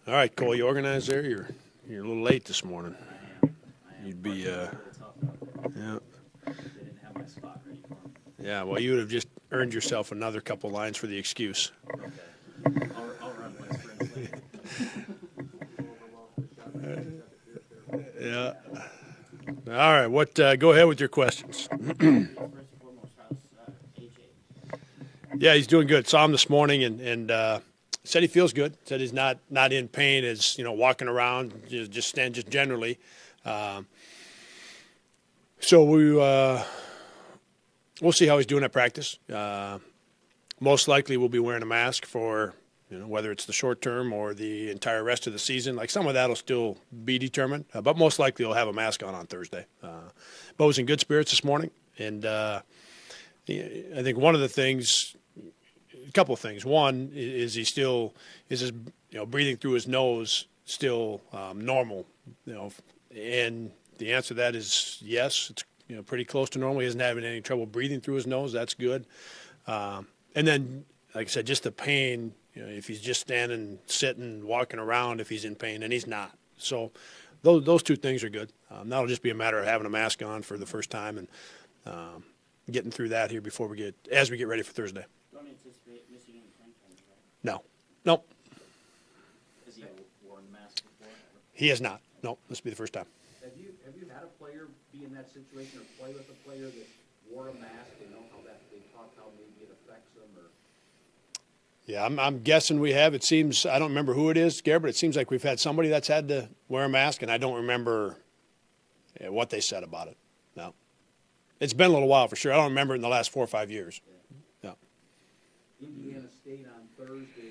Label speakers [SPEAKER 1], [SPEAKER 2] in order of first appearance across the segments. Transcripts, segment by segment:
[SPEAKER 1] All right, Cole, you organized there? You're a little late this morning.
[SPEAKER 2] I am.
[SPEAKER 1] You'd be
[SPEAKER 2] A little tough out there.
[SPEAKER 1] yeah.
[SPEAKER 2] They didn't have my spot ready for me.
[SPEAKER 1] Yeah, well, you would have just earned yourself another couple lines for the excuse.
[SPEAKER 2] Okay. I'll run my sprints later.
[SPEAKER 1] Yeah. All right, what? Go ahead with your questions.
[SPEAKER 3] First and foremost, how's AJ?
[SPEAKER 1] Yeah, he's doing good. Saw him this morning and said he feels good. Said he's not in pain as walking around, just generally. So we'll see how he's doing at practice. Most likely we'll be wearing a mask for whether it's the short term or the entire rest of the season. Like some of that will still be determined, but most likely he'll have a mask on Thursday. Bo was in good spirits this morning, and I think one of the things. A couple of things. One is his breathing through his nose still normal, and the answer to that is yes. It's pretty close to normal. He isn't having any trouble breathing through his nose. That's good. And then, like I said, just the pain. If he's just standing, sitting, walking around, if he's in pain, and he's not. So those two things are good. That'll just be a matter of having a mask on for the first time and getting through that here before we get ready for Thursday.
[SPEAKER 3] Don't anticipate missing any playing time, right?
[SPEAKER 1] No. Nope.
[SPEAKER 2] Has he worn the mask before?
[SPEAKER 1] He has not. No, this will be the first time.
[SPEAKER 4] Have you had a player be in that situation or play with a player that wore a mask and know how they talk how maybe it affects them or?
[SPEAKER 1] Yeah, I'm guessing we have. It seems I don't remember who it is, Gare, but it seems like we've had somebody that's had to wear a mask, and I don't remember what they said about it. No, it's been a little while for sure. I don't remember it in the last 4 or 5 years. No.
[SPEAKER 4] Indiana State on Thursday.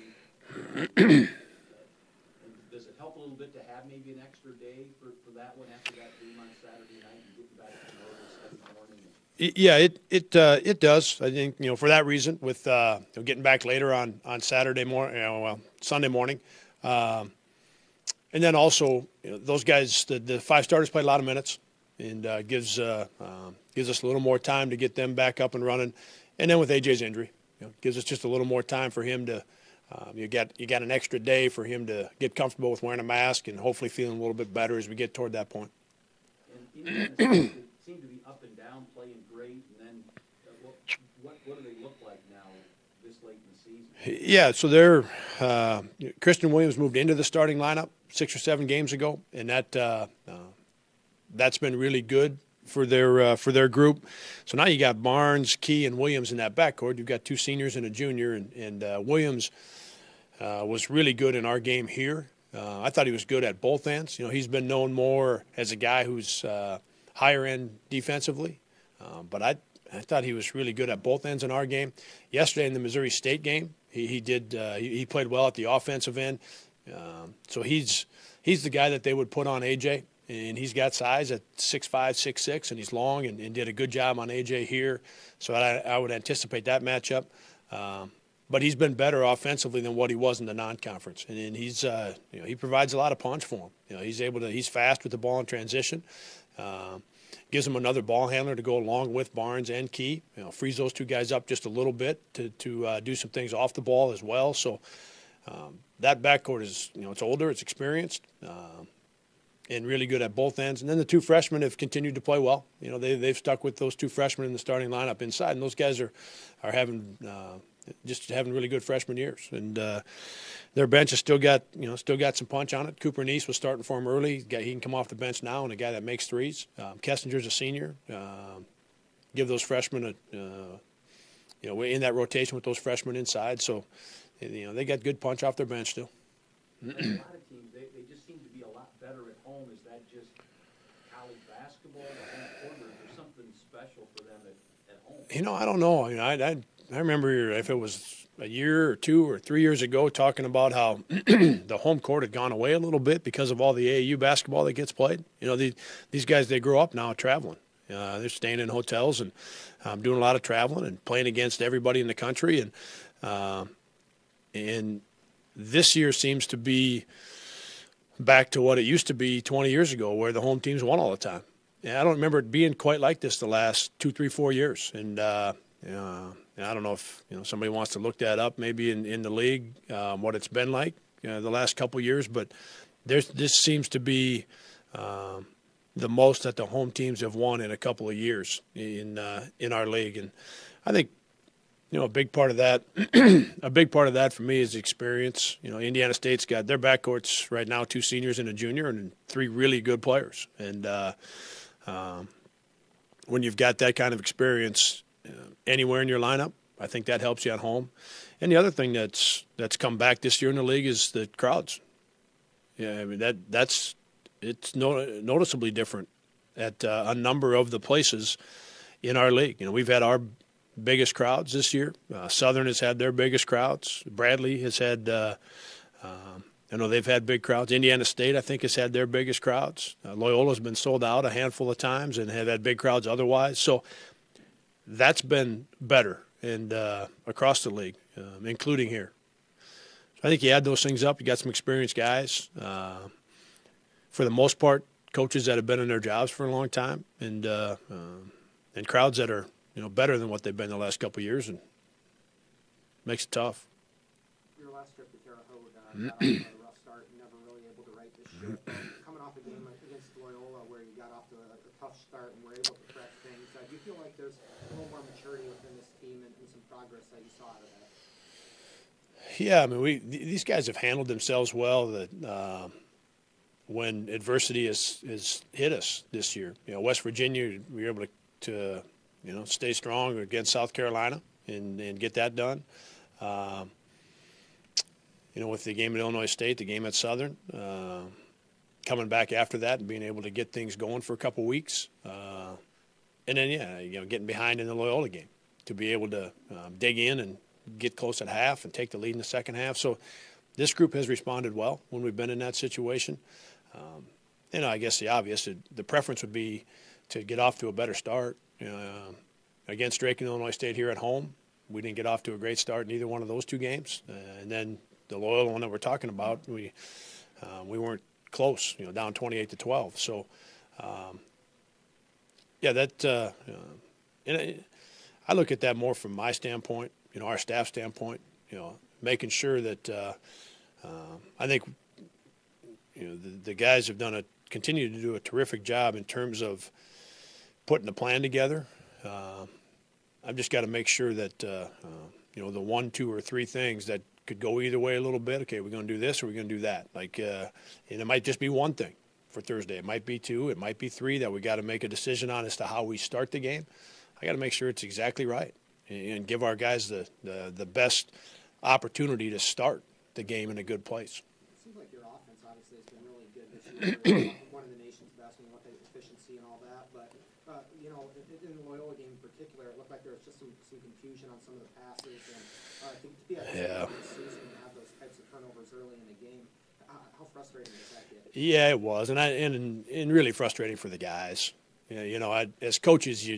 [SPEAKER 4] Does it help a little bit to have maybe an extra day for that one after that game on Saturday night and getting back to normal Sunday morning?
[SPEAKER 1] Yeah, it does. I think for that reason, with getting back later on Saturday morning, Sunday morning, and then also those guys, the 5 starters played a lot of minutes, and gives us a little more time to get them back up and running, and then with AJ's injury, gives us just a little more time for him to. You got an extra day for him to get comfortable with wearing a mask and hopefully feeling a little bit better as we get toward that point.
[SPEAKER 4] And Indiana seem to be up and down, playing great, and then what do they look like now this late in the season?
[SPEAKER 1] Yeah, so they're Christian Williams moved into the starting lineup 6 or 7 games ago, and that's been really good for their group. So now you got Barnes, Key, and Williams in that backcourt. You've got 2 seniors and a junior, and Williams was really good in our game here. I thought he was good at both ends. He's been known more as a guy who's higher end defensively, but I thought he was really good at both ends in our game. Yesterday in the Missouri State game, he played well at the offensive end. So he's the guy that they would put on AJ, and he's got size at 6'5", 6'6", and he's long and did a good job on AJ here. So I would anticipate that matchup. But he's been better offensively than what he was in the non-conference, and he's he provides a lot of punch for him. He's fast with the ball in transition. Gives him another ball handler to go along with Barnes and Key. Frees those 2 guys up just a little bit to do some things off the ball as well. So that backcourt is it's older, it's experienced, and really good at both ends. And then the 2 freshmen have continued to play well. They've stuck with those 2 freshmen in the starting lineup inside, and those guys are having really good freshman years. And their bench has still got some punch on it. Cooper Neese was starting for him early. He can come off the bench now, and a guy that makes threes. Kessinger's a senior. Give those freshmen in that rotation with those freshmen inside. So they got good punch off their bench still.
[SPEAKER 4] A lot of teams, they just seem to be a lot better at home. Is that just college basketball, the home court, or is there something special for them at home?
[SPEAKER 1] I don't know. I remember if it was a year or 2 or 3 years ago talking about how the home court had gone away a little bit because of all the AAU basketball that gets played. These guys, they grow up now traveling. They're staying in hotels and doing a lot of traveling and playing against everybody in the country. And this year seems to be back to what it used to be 20 years ago, where the home teams won all the time. Yeah, I don't remember it being quite like this the last 2, 3, 4 years. And I don't know if somebody wants to look that up maybe in the league, what it's been like. the last couple of years, but this seems to be the most that the home teams have won in a couple of years in our league. And I think, a big part of that, for me is experience. Indiana State's got their backcourts right now, 2 seniors and a junior, and 3 really good players. And when you've got that kind of experience anywhere in your lineup, I think that helps you at home. And the other thing that's come back this year in the league is the crowds. Yeah, I mean it's noticeably different at a number of the places in our league. We've had our biggest crowds this year. Southern has had their biggest crowds. Bradley has had, they've had big crowds. Indiana State, I think, has had their biggest crowds. Loyola's been sold out a handful of times and have had big crowds otherwise. So that's been better and across the league, including here. So I think you add those things up. You got some experienced guys. For the most part, coaches that have been in their jobs for a long time, and crowds that are better than what they've been the last couple of years, and makes it tough.
[SPEAKER 3] Your last trip to Terre Haute got off to a rough start, never really able to right the ship. Coming off a game against Loyola where you got off to a tough start and were able to correct things, do you feel like there's a little more maturity within this team and some progress that you saw out of that?
[SPEAKER 1] Yeah, I mean, these guys have handled themselves well. That when adversity has hit us this year, West Virginia, we were able to stay strong against South Carolina and get that done. With the game at Illinois State, the game at Southern, coming back after that and being able to get things going for a couple weeks, and then getting behind in the Loyola game to be able to dig in and get close at half and take the lead in the second half. So this group has responded well when we've been in that situation. I guess the preference would be to get off to a better start. Against Drake and Illinois State here at home, we didn't get off to a great start in either one of those 2 games. And then the Loyola one that we're talking about, we weren't close, down 28-12. So, and I look at that more from my standpoint, our staff standpoint, making sure that I think the guys have continue to do a terrific job in terms of putting the plan together. I've just got to make sure that the 1, 2, or 3 things that could go either way a little bit. Okay, we're going to do this or we're going to do that. And it might just be one thing for Thursday. It might be 2. It might be 3 that we got to make a decision on as to how we start the game. I got to make sure it's exactly right and give our guys the best opportunity to start the game in a good place.
[SPEAKER 3] It seems like your offense obviously has been really good this year. One of the nation's best when you look at efficiency and all that. But, in the Loyola game in particular, it looked like there was just some confusion on some of the passes. And to be at the season and have those types of turnovers early in the game, how frustrating does that get?
[SPEAKER 1] Yeah, it was. And really frustrating for the guys. As coaches,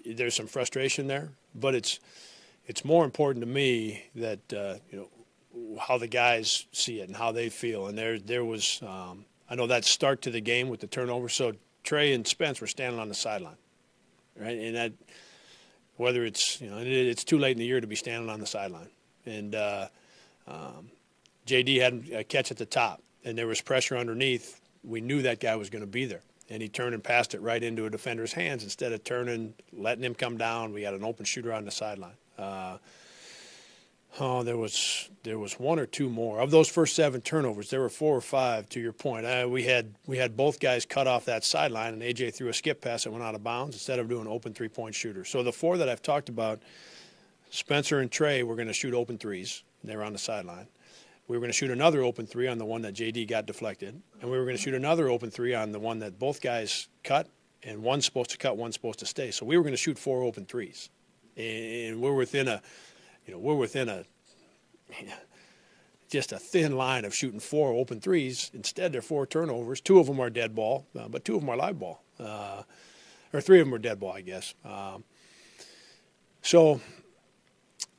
[SPEAKER 1] there's some frustration there. But it's more important to me that, how the guys see it and how they feel. And there was I know that start to the game with the turnover. So Trey and Spence were standing on the sideline, right? And that, whether it's it's too late in the year to be standing on the sideline. And JD had a catch at the top, and there was pressure underneath. We knew that guy was going to be there, and he turned and passed it right into a defender's hands instead of turning, letting him come down. We had an open shooter on the sideline. There was 1 or 2 more of those first 7 turnovers. There were 4 or 5. To your point, we had both guys cut off that sideline, and AJ threw a skip pass that went out of bounds instead of doing an open 3-point shooter. So the 4 that I've talked about, Spencer and Trey were going to shoot open 3s. They were on the sideline. We were going to shoot another open 3 on the one that JD got deflected, and we were going to shoot another open 3 on the one that both guys cut, and one's supposed to cut, one's supposed to stay. So we were going to shoot 4 open 3s, and we're within just a thin line of shooting 4 open 3s. Instead, they're 4 turnovers. 2 of them are dead ball, but 2 of them are live ball, or 3 of them are dead ball, I guess. So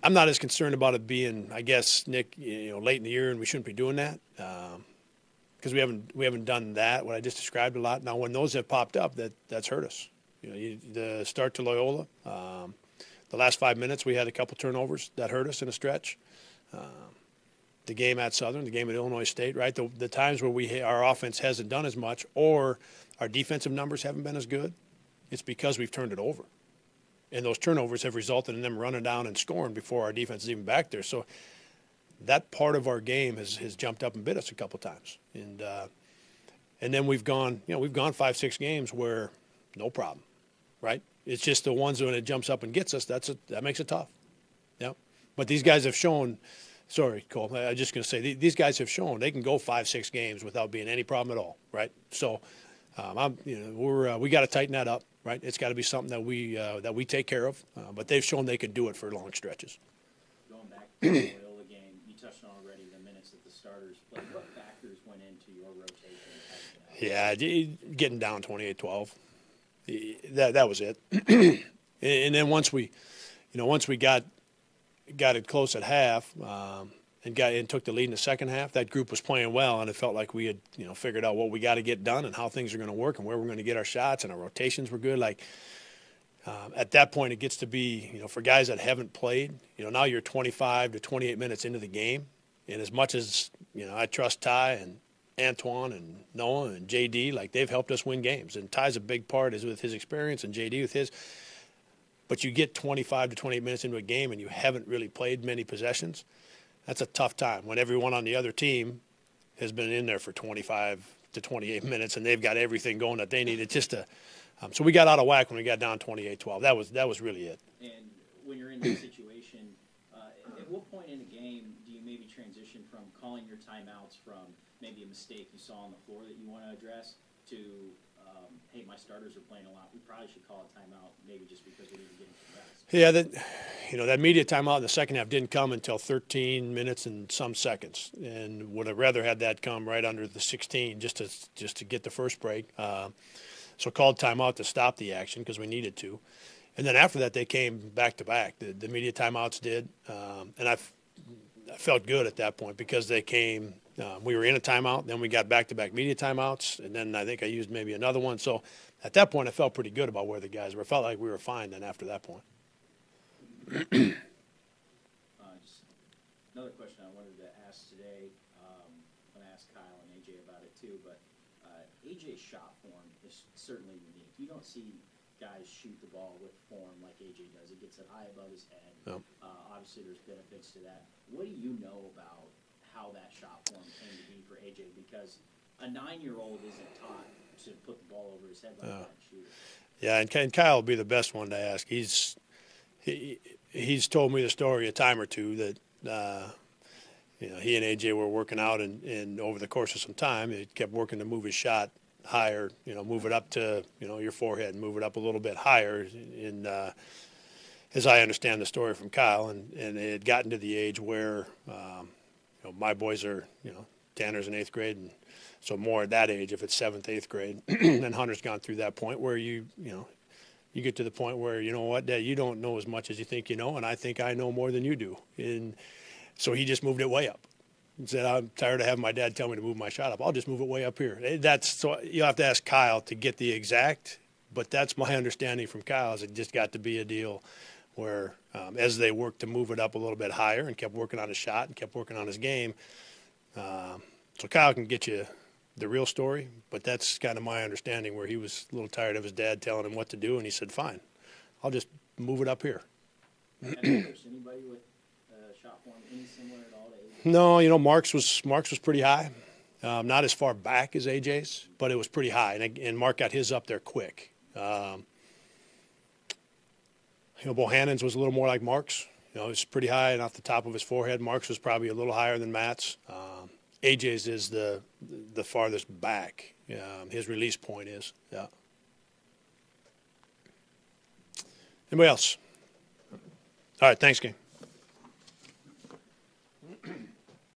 [SPEAKER 1] I'm not as concerned about it being, I guess, Nick, late in the year, and we shouldn't be doing that because we haven't done that. What I just described a lot. Now, when those have popped up, that's hurt us. The start to Loyola. The last 5 minutes, we had a couple turnovers that hurt us in a stretch. the game at Southern, the game at Illinois State, right? The times where our offense hasn't done as much or our defensive numbers haven't been as good, it's because we've turned it over. And those turnovers have resulted in them running down and scoring before our defense is even back there. So that part of our game has jumped up and bit us a couple times. And then we've gone 5-6 games where no problem, right? It's just the ones when it jumps up and gets us, that makes it tough. Yeah. But these guys have shown, sorry, Cole, I was just going to say, these guys have shown they can go 5-6 games without being any problem at all, right? So we got to tighten that up, right? It's got to be something that we take care of. But they've shown they can do it for long stretches.
[SPEAKER 2] Going back to the Loyola game, you touched on already the minutes that the starters played. What factors went into your rotation?
[SPEAKER 1] Yeah, getting down 28-12. That was it. And then once we got it close at half and took the lead in the second half, that group was playing well, and it felt like we had figured out what we got to get done and how things are going to work and where we're going to get our shots, and our rotations were good. Like at that point, it gets to be for guys that haven't played. Now you're 25 to 28 minutes into the game, and as much as I trust Ty and Antoine and Noah and JD, like they've helped us win games. And Ty's a big part is with his experience and JD with his. But you get 25 to 28 minutes into a game and you haven't really played many possessions. That's a tough time when everyone on the other team has been in there for 25 to 28 minutes and they've got everything going that they need. It's just so we got out of whack when we got down 28-12. That was really it.
[SPEAKER 2] And when you're in that situation, at what point in a game do you maybe transition from calling your timeouts from maybe a mistake you saw on the floor that you want to address to, hey, my starters are playing a lot. We probably should call a timeout maybe just because we need to get some rest.
[SPEAKER 1] Yeah, that media timeout in the second half didn't come until 13 minutes and some seconds, and would have rather had that come right under the 16 just to get the first break. So called timeout to stop the action because we needed to. And then after that, they came back to back. The media timeouts did, and I felt good at that point because they came. We were in a timeout, then we got back-to-back media timeouts, and then I think I used maybe another one. So at that point, I felt pretty good about where the guys were. I felt like we were fine then after that point.
[SPEAKER 2] Just another question I wanted to ask today. I'm going to ask Kyle and AJ about it too, but AJ's shot form is certainly unique. You don't see guys shoot the ball with form like AJ does. He gets it high above his head.
[SPEAKER 1] Yep.
[SPEAKER 2] Obviously, there's benefits to that. What do you know about how that shot form came to be for AJ? Because a 9-year-old isn't taught to put the ball over his head like that and shoot it.
[SPEAKER 1] Yeah, and Kyle will be the best one to ask. He's told me the story a time or two that he and AJ were working out, and over the course of some time, he kept working to move his shot higher, move it up to your forehead, and move it up a little bit higher. And as I understand the story from Kyle, and it had gotten to the age where my boys are Tanner's in 8th grade, and so more at that age if it's 7th, 8th grade. And Hunter's gone through that point where you get to the point where what, Dad, you don't know as much as you think you know, and I think I know more than you do. And so he just moved it way up. He said, I'm tired of having my dad tell me to move my shot up. I'll just move it way up here. So you have to ask Kyle to get the exact, but that's my understanding from Kyle is it just got to be a deal where as they worked to move it up a little bit higher and kept working on his shot and kept working on his game. So Kyle can get you the real story, but that's kind of my understanding where he was a little tired of his dad telling him what to do, and he said, fine, I'll just move it up here.
[SPEAKER 2] Have you coached anybody with shot form any similar at all to AJ?
[SPEAKER 1] No, Mark's was pretty high. Not as far back as AJ's, but it was pretty high, and Mark got his up there quick. Bohannon's was a little more like Mark's. It was pretty high and off the top of his forehead. Mark's was probably a little higher than Matt's. AJ's is the farthest back. His release point is. Yeah. Anybody else? All right, thanks, gang.